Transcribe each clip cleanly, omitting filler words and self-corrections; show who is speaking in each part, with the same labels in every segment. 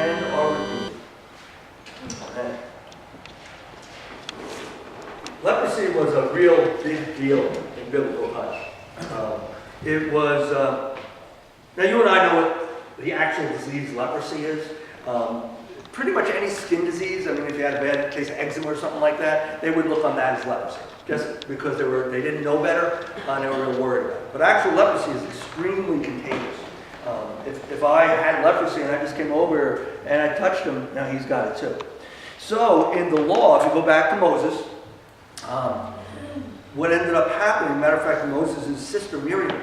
Speaker 1: and are redeemed. Amen. Leprosy was a real big deal in biblical times. It was, now you and I know what the actual disease leprosy is. Pretty much any skin disease, I mean, if you had a bad case of eczema or something like that, they would look on that as leprosy, just because they didn't know better, and they were real worried about it. But actual leprosy is extremely contagious. If I had leprosy and I just came over and I touched him, now he's got it too. So in the law, if you go back to Moses, what ended up happening, matter of fact, Moses' sister Miriam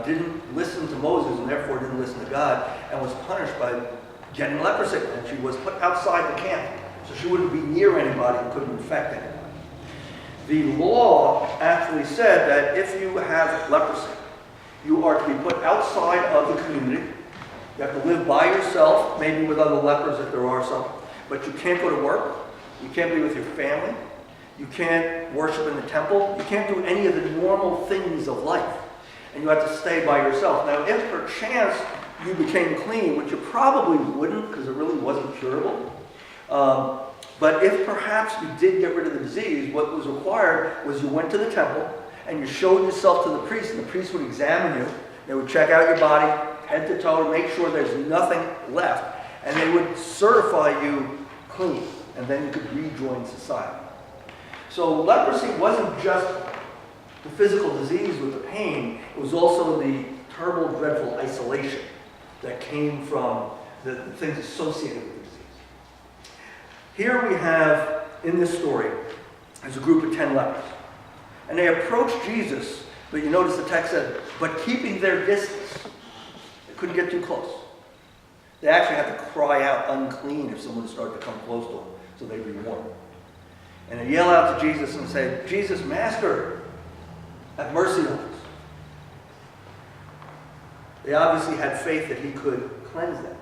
Speaker 1: didn't listen to Moses and therefore didn't listen to God and was punished by getting leprosy. And she was put outside the camp, so she wouldn't be near anybody and couldn't infect anybody. The law actually said that if you have leprosy, you are to be put outside of the community. You have to live by yourself, maybe with other lepers if there are some, but you can't go to work. You can't be with your family. You can't worship in the temple. You can't do any of the normal things of life. And you have to stay by yourself. Now, if perchance you became clean, which you probably wouldn't because it really wasn't curable, but if perhaps you did get rid of the disease, what was required was you went to the temple and you showed yourself to the priest, and the priest would examine you. They would check out your body, head to toe, make sure there's nothing left, and they would certify you clean, and then you could rejoin society. So leprosy wasn't just the physical disease with the pain, it was also the terrible, dreadful isolation that came from the things associated with the disease. Here we have, in this story, there's a group of 10 lepers. And they approached Jesus, but you notice the text said, but keeping their distance. They couldn't get too close. They actually had to cry out unclean if someone started to come close to them, so they'd be warned. And they yell out to Jesus and say, Jesus, Master, have mercy on us. They obviously had faith that he could cleanse them.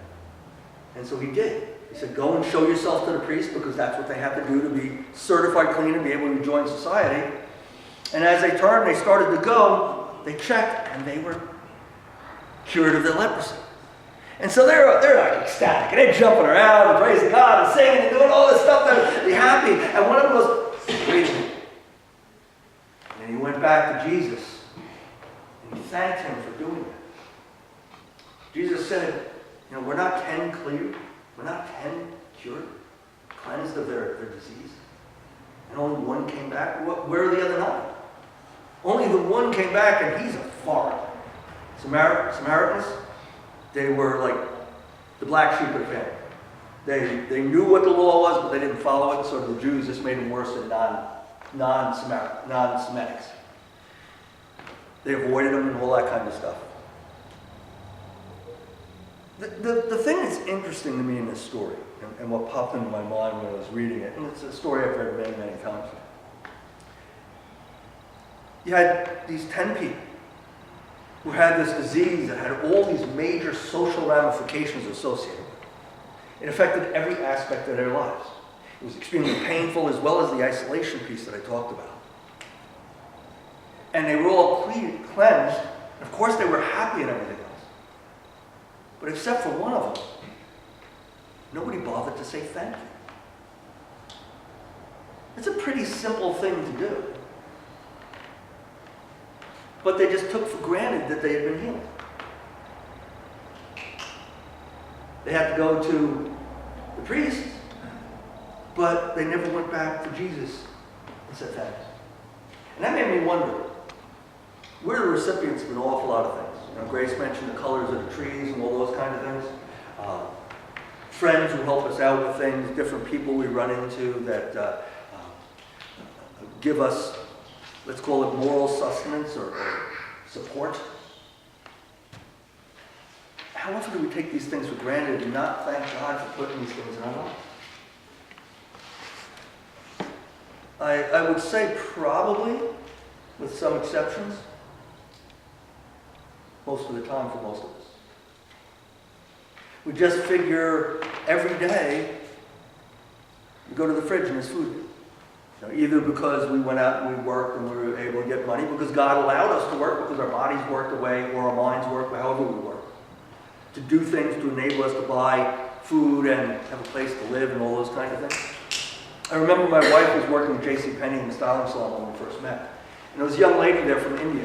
Speaker 1: And so he did. He said, go and show yourself to the priest, because that's what they have to do to be certified clean and be able to rejoin society. And as they turned, they started to go, they checked, and they were cured of their leprosy. And so they're like ecstatic, and they're jumping around and praising God and singing and doing all this stuff. They're happy. And one of them goes, wait a minute. And he went back to Jesus, and he thanked him for doing that. Jesus said, we're not 10 clear. We're not 10 cured, cleansed of their disease. And only one came back. Where are the other 9? Only the one came back, and he's a foreigner. Samaritans, they were like the black sheep of the family. They knew what the law was, but they didn't follow it, so the Jews just made them worse than non-Semitics. They avoided them and all that kind of stuff. The thing that's interesting to me in this story, and what popped into my mind when I was reading it, and it's a story I've read many, many times. You had these 10 people who had this disease that had all these major social ramifications associated with it. It affected every aspect of their lives. It was extremely painful, as well as the isolation piece that I talked about. And they were all cleansed. Of course, they were happy and everything else. But except for one of them, nobody bothered to say thank you. It's a pretty simple thing to do. But they just took for granted that they had been healed. They had to go to the priest, but they never went back to Jesus and said thanks. And that made me wonder, we're the recipients of an awful lot of things. Grace mentioned the colors of the trees and all those kind of things. Friends who help us out with things, different people we run into that give us, let's call it moral sustenance or support. How often do we take these things for granted and not thank God for putting these things in our lives? I would say probably, with some exceptions, most of the time for most of us. We just figure every day we go to the fridge and there's food. Either because we went out and we worked and we were able to get money, because God allowed us to work, because our bodies worked away, or our minds worked, however we work, to do things to enable us to buy food and have a place to live and all those kind of things. I remember my wife was working at J.C. Penney in the styling salon when we first met. And there was a young lady there from India.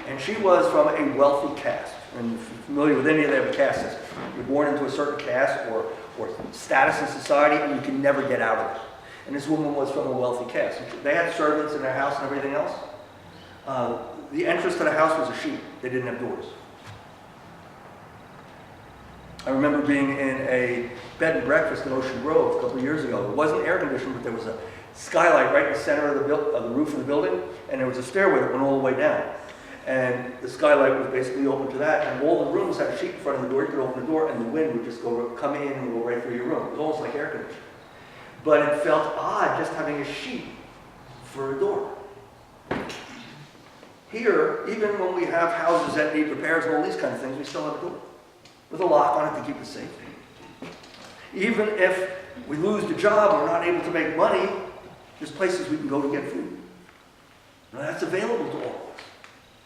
Speaker 1: And she was from a wealthy caste. And if you're familiar with India, they have a caste system. You're born into a certain caste or status in society, and you can never get out of it. And this woman was from a wealthy caste. They had servants in their house and everything else. The entrance to the house was a sheet. They didn't have doors. I remember being in a bed and breakfast in Ocean Grove a couple of years ago. It wasn't air conditioned, but there was a skylight right in the center of the roof of the building, and there was a stairway that went all the way down. And the skylight was basically open to that, and all the rooms had a sheet in front of the door. You could open the door, and the wind would just come in and go right through your room. It was almost like air conditioning. But it felt odd just having a sheet for a door. Here, even when we have houses that need repairs and all these kind of things, we still have a door with a lock on it to keep us safe. Even if we lose the job or we're not able to make money, there's places we can go to get food. And that's available to all of us.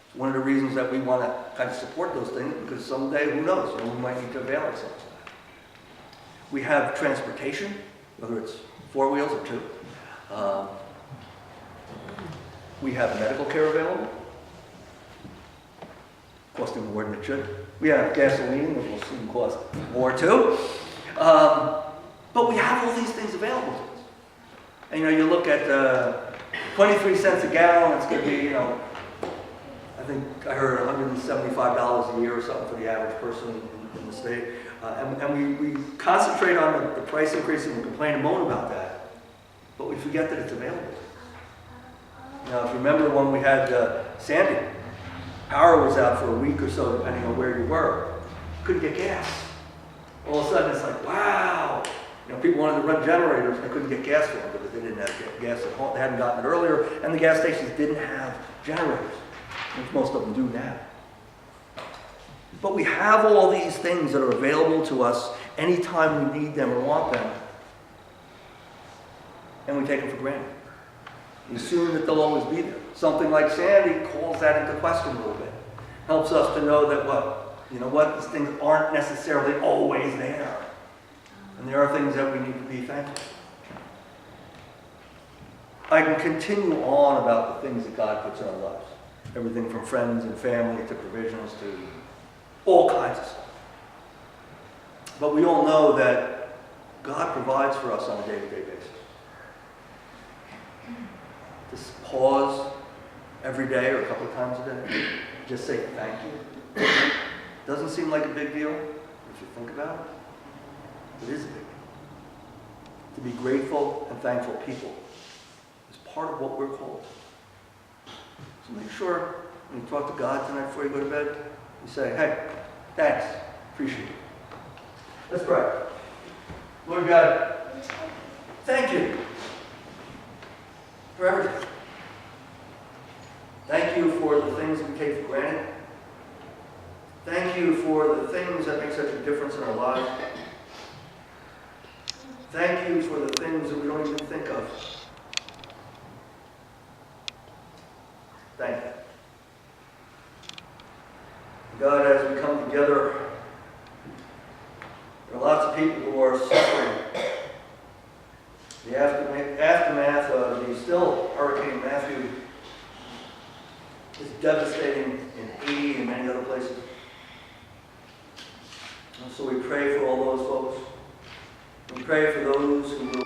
Speaker 1: It's one of the reasons that we want to kind of support those things, because someday, who knows, we might need to avail ourselves of that. We have transportation, whether it's 4 wheels or 2. We have medical care available, costing more than it should. We have gasoline, which will soon cost more too. But we have all these things available to us. And you look at 23 cents a gallon, it's going to be, I think I heard $175 a year or something for the average person in the state. And we concentrate on the price increase and we complain and moan about that. But we forget that it's available. Now, if you remember when we had Sandy, power was out for a week or so, depending on where you were. Couldn't get gas. All of a sudden, it's like, wow. People wanted to run generators, and they couldn't get gas for them because they didn't have gas at home. They hadn't gotten it earlier, and the gas stations didn't have generators, which most of them do now. But we have all these things that are available to us anytime we need them or want them, and we take them for granted. We assume that they'll always be there. Something like Sandy calls that into question a little bit. Helps us to know that these things aren't necessarily always there. And there are things that we need to be thankful for. I can continue on about the things that God puts in our lives. Everything from friends and family to provisions to all kinds of stuff. But we all know that God provides for us on a day-to-day basis. Just pause every day or a couple of times a day. Just say thank you. Doesn't seem like a big deal if you think about it. It is a big deal. To be grateful and thankful people is part of what we're called. So make sure when you talk to God tonight before you go to bed, you say, hey, thanks, appreciate it. Let's pray. Lord God, thank you for everything. Thank you for the things we take for granted. Thank you for the things that make such a difference in our lives. Thank you for the things that we don't even think of. Thank you. God, as we come together, there are lots of people who are suffering. The aftermath of the still Hurricane Matthew is devastating in Haiti and many other places. And so we pray for all those folks. We pray for those who will